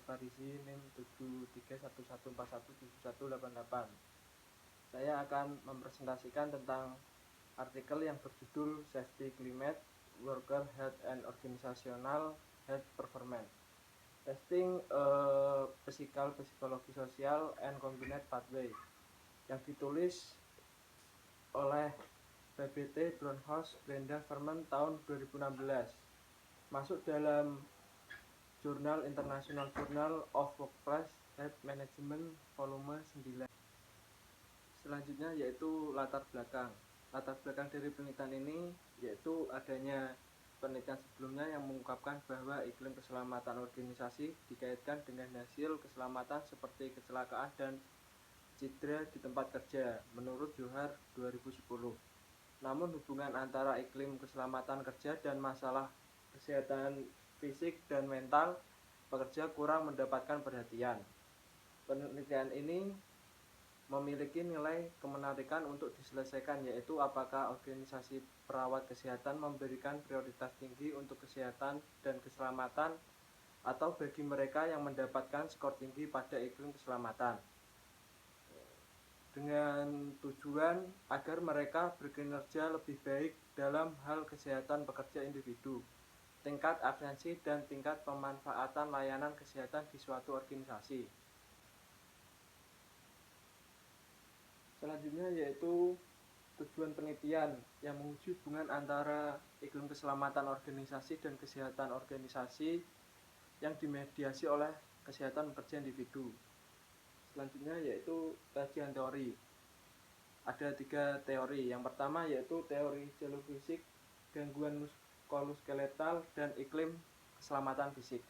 Farizi NIM 7311417188. Saya akan mempresentasikan tentang artikel yang berjudul Safety Climate, Worker Health and Organizational Health Performance, Testing Psikologi Sosial and Combined Pathway, yang ditulis oleh PBT Brownhouse Brenda Verman tahun 2016, masuk dalam Jurnal International Journal of Workplace Health Management volume 9. Selanjutnya yaitu latar belakang. Latar belakang dari penelitian ini yaitu adanya penelitian sebelumnya yang mengungkapkan bahwa iklim keselamatan organisasi dikaitkan dengan hasil keselamatan seperti kecelakaan dan cedera di tempat kerja menurut Johar 2010. Namun hubungan antara iklim keselamatan kerja dan masalah kesehatan fisik dan mental pekerja kurang mendapatkan perhatian. Penelitian ini memiliki nilai kemenarikan untuk diselesaikan, yaitu apakah organisasi perawat kesehatan memberikan prioritas tinggi untuk kesehatan dan keselamatan atau bagi mereka yang mendapatkan skor tinggi pada iklim keselamatan, dengan tujuan agar mereka berkinerja lebih baik dalam hal kesehatan pekerja individu, tingkat atensi dan tingkat pemanfaatan layanan kesehatan di suatu organisasi. Selanjutnya yaitu tujuan penelitian yang menguji hubungan antara iklim keselamatan organisasi dan kesehatan organisasi yang dimediasi oleh kesehatan pekerja individu. Selanjutnya yaitu kajian teori. Ada 3 teori. Yang pertama yaitu teori jalur fisik, gangguan muskuloskeletal, dan iklim keselamatan fisik.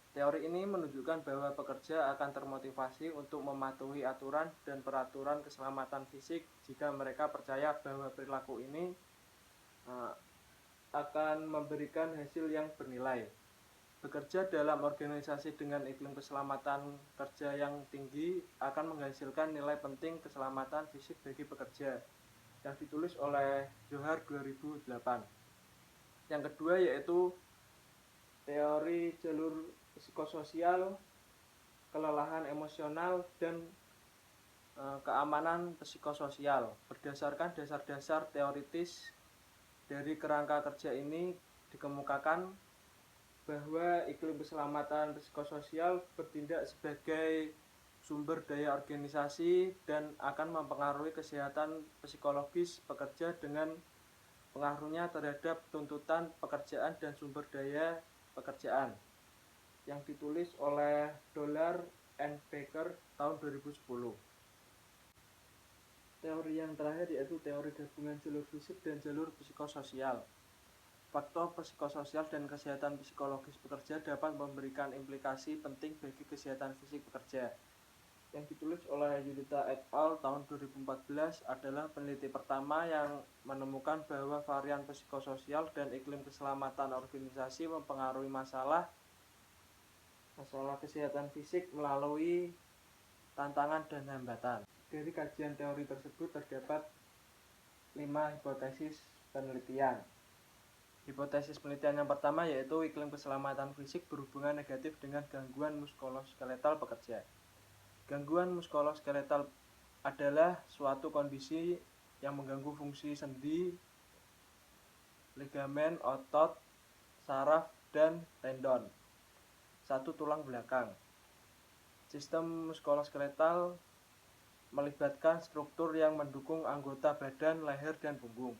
Teori ini menunjukkan bahwa pekerja akan termotivasi untuk mematuhi aturan dan peraturan keselamatan fisik jika mereka percaya bahwa perilaku ini akan memberikan hasil yang bernilai. Bekerja dalam organisasi dengan iklim keselamatan kerja yang tinggi akan menghasilkan nilai penting keselamatan fisik bagi pekerja, yang ditulis oleh Johar 2008. Yang kedua yaitu teori jalur psikososial, kelelahan emosional, dan keamanan psikososial. Berdasarkan dasar-dasar teoritis dari kerangka kerja ini dikemukakan bahwa iklim keselamatan psikososial bertindak sebagai sumber daya organisasi dan akan mempengaruhi kesehatan psikologis pekerja dengan pengaruhnya terhadap tuntutan pekerjaan dan sumber daya pekerjaan, yang ditulis oleh Dollar and Baker tahun 2010. Teori yang terakhir yaitu teori gabungan jalur fisik dan jalur psikososial. Faktor psikososial dan kesehatan psikologis pekerja dapat memberikan implikasi penting bagi kesehatan fisik pekerja. Yang ditulis oleh Yulita et al. Tahun 2014 adalah peneliti pertama yang menemukan bahwa varian psikososial dan iklim keselamatan organisasi mempengaruhi masalah kesehatan fisik melalui tantangan dan hambatan. Dari kajian teori tersebut terdapat 5 hipotesis penelitian. Hipotesis penelitian yang pertama yaitu iklim keselamatan fisik berhubungan negatif dengan gangguan muskuloskeletal pekerja. Gangguan muskuloskeletal adalah suatu kondisi yang mengganggu fungsi sendi, ligamen, otot, saraf, dan tendon. 1. Tulang belakang. Sistem muskuloskeletal melibatkan struktur yang mendukung anggota badan, leher, dan punggung.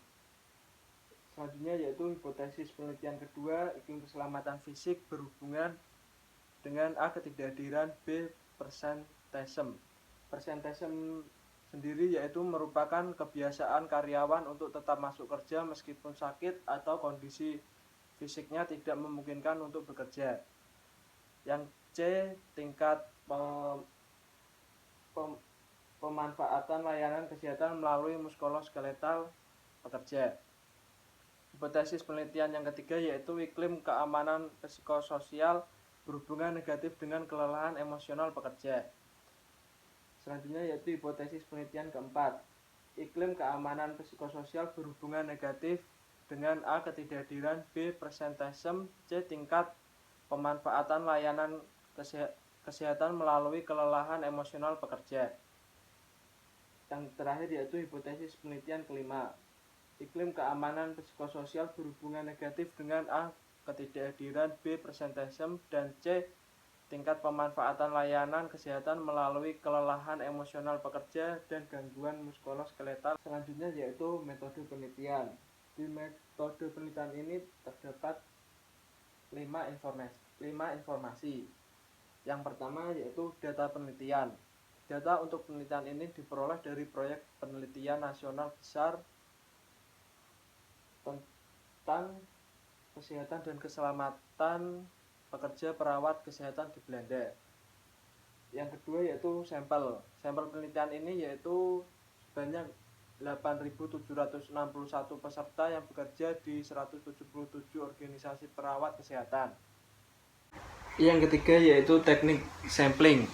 Selanjutnya yaitu hipotesis penelitian kedua, iklim keselamatan fisik berhubungan dengan A. Ketidakhadiran, B. Presenteeism. Presenteeism sendiri yaitu merupakan kebiasaan karyawan untuk tetap masuk kerja meskipun sakit atau kondisi fisiknya tidak memungkinkan untuk bekerja. Yang C. Tingkat pemanfaatan layanan kesehatan melalui muskuloskeletal pekerja. Hipotesis penelitian yang ketiga yaitu iklim keamanan psikososial berhubungan negatif dengan kelelahan emosional pekerja. Selanjutnya yaitu hipotesis penelitian keempat, iklim keamanan psikososial berhubungan negatif dengan A. Ketidakhadiran, B. Presenteeism, C. Tingkat pemanfaatan layanan kesehatan melalui kelelahan emosional pekerja. Yang terakhir yaitu hipotesis penelitian kelima. Iklim keamanan psikososial berhubungan negatif dengan A. Ketidakhadiran, B. Presenteeisme, dan C. Tingkat pemanfaatan layanan kesehatan melalui kelelahan emosional pekerja dan gangguan muskuloskeletal. Selanjutnya yaitu metode penelitian. Di metode penelitian ini terdapat 5 informasi. Yang pertama yaitu data penelitian. Data untuk penelitian ini diperoleh dari proyek penelitian nasional besar tentang kesehatan dan keselamatan pekerja perawat kesehatan di Belanda. Yang kedua yaitu sampel. Sampel penelitian ini yaitu sebanyak 8.761 peserta yang bekerja di 177 organisasi perawat kesehatan. Yang ketiga yaitu teknik sampling,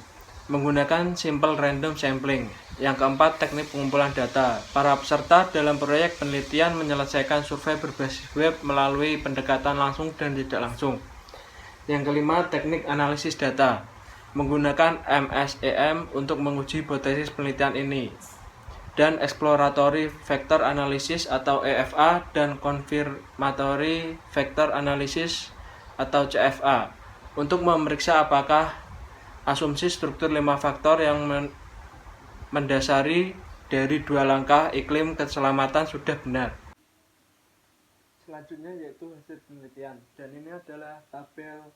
menggunakan simple random sampling. Yang keempat, teknik pengumpulan data. Para peserta dalam proyek penelitian menyelesaikan survei berbasis web melalui pendekatan langsung dan tidak langsung. Yang kelima, teknik analisis data, menggunakan MSEM untuk menguji hipotesis penelitian ini, dan exploratory factor analysis atau EFA dan confirmatory factor analysis atau CFA untuk memeriksa apakah asumsi struktur 5 faktor yang mendasari dari 2 langkah iklim keselamatan sudah benar. Selanjutnya yaitu hasil penelitian, dan ini adalah tabel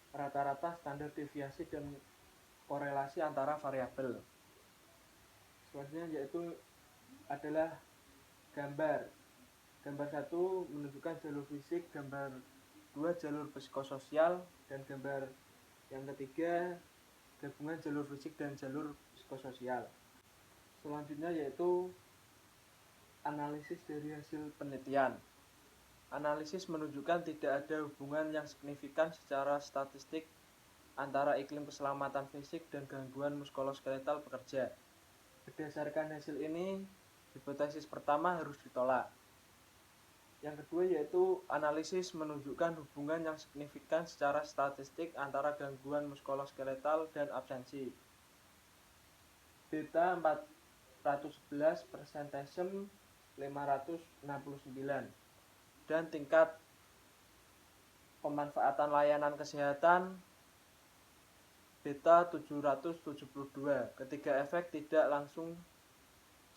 rata-rata standar deviasi dan korelasi antara variabel. Selanjutnya yaitu adalah gambar. Gambar 1 menunjukkan jalur fisik, gambar 2 jalur psikososial, dan gambar yang ketiga gabungan jalur fisik dan jalur psikososial. Selanjutnya yaitu analisis dari hasil penelitian. Analisis menunjukkan tidak ada hubungan yang signifikan secara statistik antara iklim keselamatan fisik dan gangguan muskuloskeletal pekerja. Berdasarkan hasil ini, hipotesis pertama harus ditolak. Yang kedua yaitu analisis menunjukkan hubungan yang signifikan secara statistik antara gangguan muskuloskeletal dan absensi. Beta 411, presenteeisme 569, dan tingkat pemanfaatan layanan kesehatan beta 772. Ketiga efek tidak langsung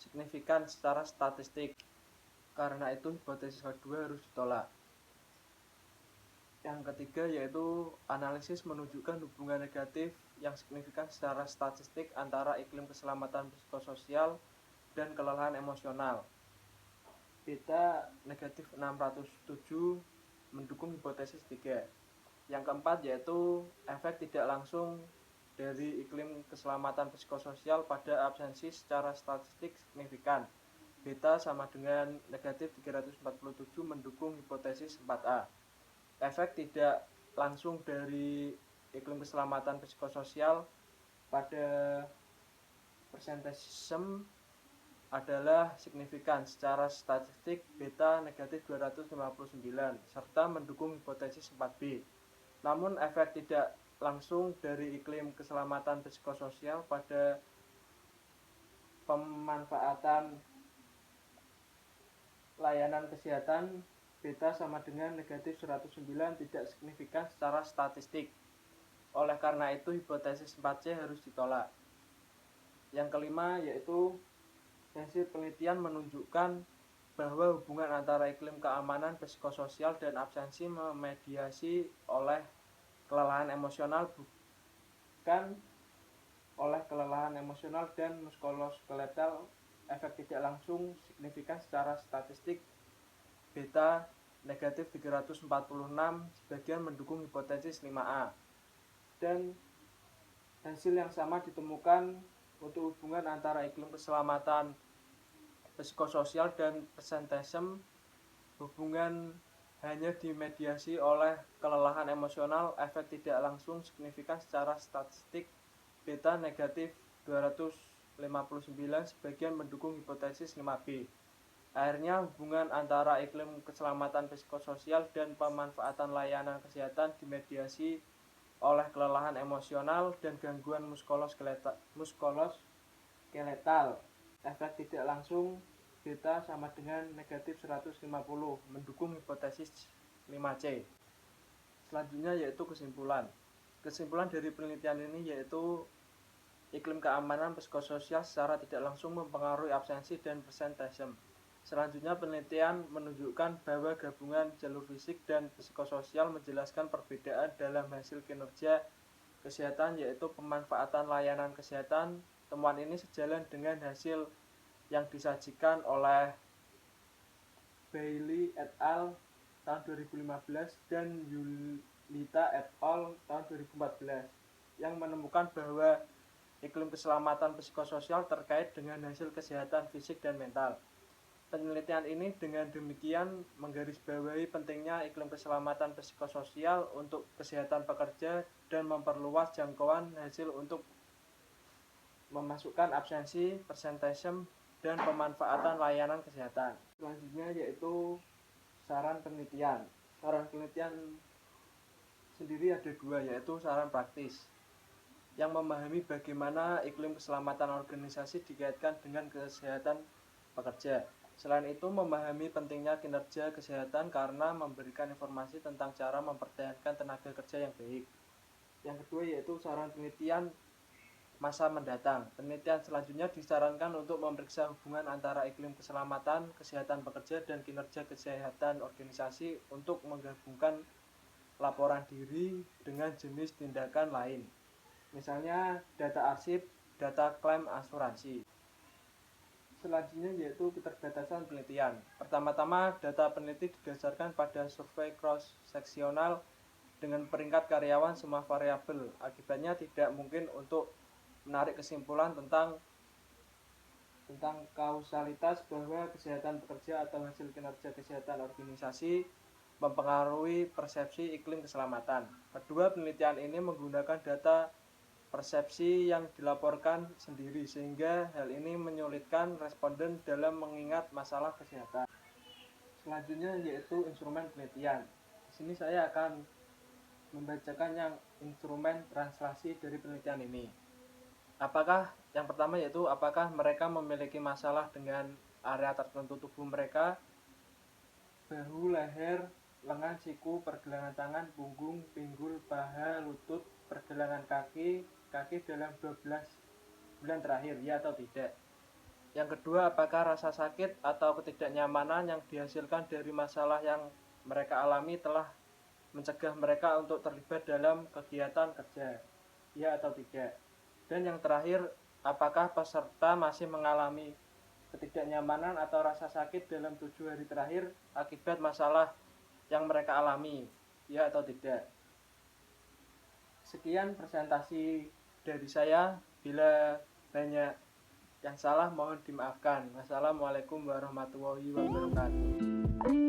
signifikan secara statistik. Karena itu hipotesis kedua harus ditolak. Yang ketiga yaitu analisis menunjukkan hubungan negatif yang signifikan secara statistik antara iklim keselamatan psikososial dan kelelahan emosional. Beta negatif 607 mendukung hipotesis 3. Yang keempat yaitu efek tidak langsung dari iklim keselamatan psikososial pada absensi secara statistik signifikan. Beta sama dengan negatif 347 mendukung hipotesis 4A. Efek tidak langsung dari iklim keselamatan psikososial pada presenteeisme adalah signifikan secara statistik beta negatif 259 serta mendukung hipotesis 4B. Namun efek tidak langsung dari iklim keselamatan psikososial pada pemanfaatan layanan kesehatan beta sama dengan negatif 109 tidak signifikan secara statistik. Oleh karena itu hipotesis 4C harus ditolak. Yang kelima yaitu hasil penelitian menunjukkan bahwa hubungan antara iklim keamanan psikososial dan absensi memediasi oleh kelelahan emosional bukan oleh kelelahan emosional dan muskuloskeletal. Efek tidak langsung signifikan secara statistik beta negatif 346 sebagian mendukung hipotesis 5A. Dan hasil yang sama ditemukan untuk hubungan antara iklim keselamatan psikososial dan presenteeisme. Hubungan hanya dimediasi oleh kelelahan emosional, efek tidak langsung signifikan secara statistik beta negatif 259 sebagian mendukung hipotesis 5B. Akhirnya hubungan antara iklim keselamatan psikososial dan pemanfaatan layanan kesehatan dimediasi oleh kelelahan emosional dan gangguan muskuloskeletal. Efek tidak langsung beta sama dengan negatif 150, mendukung hipotesis 5C. Selanjutnya yaitu kesimpulan. Kesimpulan dari penelitian ini yaitu iklim keamanan psikososial secara tidak langsung mempengaruhi absensi dan presenteeism. Selanjutnya penelitian menunjukkan bahwa gabungan jalur fisik dan psikososial menjelaskan perbedaan dalam hasil kinerja kesehatan yaitu pemanfaatan layanan kesehatan. Temuan ini sejalan dengan hasil yang disajikan oleh Bailey et al. Tahun 2015 dan Yulita et al. Tahun 2014 yang menemukan bahwa iklim keselamatan psikososial terkait dengan hasil kesehatan fisik dan mental. Penelitian ini dengan demikian menggarisbawahi pentingnya iklim keselamatan psikososial untuk kesehatan pekerja dan memperluas jangkauan hasil untuk memasukkan absensi, presenteeism, dan pemanfaatan layanan kesehatan. Selanjutnya yaitu saran penelitian. Saran penelitian sendiri ada dua, yaitu saran praktis yang memahami bagaimana iklim keselamatan organisasi dikaitkan dengan kesehatan pekerja. Selain itu, memahami pentingnya kinerja kesehatan karena memberikan informasi tentang cara mempertahankan tenaga kerja yang baik. Yang kedua yaitu saran penelitian masa mendatang. Penelitian selanjutnya disarankan untuk memeriksa hubungan antara iklim keselamatan, kesehatan pekerja, dan kinerja kesehatan organisasi untuk menggabungkan laporan diri dengan jenis tindakan lain. Misalnya data arsip, data klaim asuransi. Selanjutnya yaitu keterbatasan penelitian. Pertama-tama, data peneliti didasarkan pada survei cross-seksional dengan peringkat karyawan semua variabel. Akibatnya tidak mungkin untuk menarik kesimpulan tentang kausalitas bahwa kesehatan pekerja atau hasil kinerja kesehatan organisasi mempengaruhi persepsi iklim keselamatan. Kedua, penelitian ini menggunakan data persepsi yang dilaporkan sendiri sehingga hal ini menyulitkan responden dalam mengingat masalah kesehatan. Selanjutnya yaitu instrumen penelitian. Di sini saya akan membacakan yang instrumen translasi dari penelitian ini. Yang pertama yaitu apakah mereka memiliki masalah dengan area tertentu tubuh mereka, bahu, leher, lengan, siku, pergelangan tangan, punggung, pinggul, paha, lutut, pergelangan kaki dalam 12 bulan terakhir, ya atau tidak. Yang kedua, apakah rasa sakit atau ketidaknyamanan yang dihasilkan dari masalah yang mereka alami telah mencegah mereka untuk terlibat dalam kegiatan kerja, ya atau tidak. Dan yang terakhir, apakah peserta masih mengalami ketidaknyamanan atau rasa sakit dalam 7 hari terakhir akibat masalah yang mereka alami, ya atau tidak. Sekian presentasi dari saya. Bila banyak yang salah mohon dimaafkan. Wassalamualaikum warahmatullahi wabarakatuh.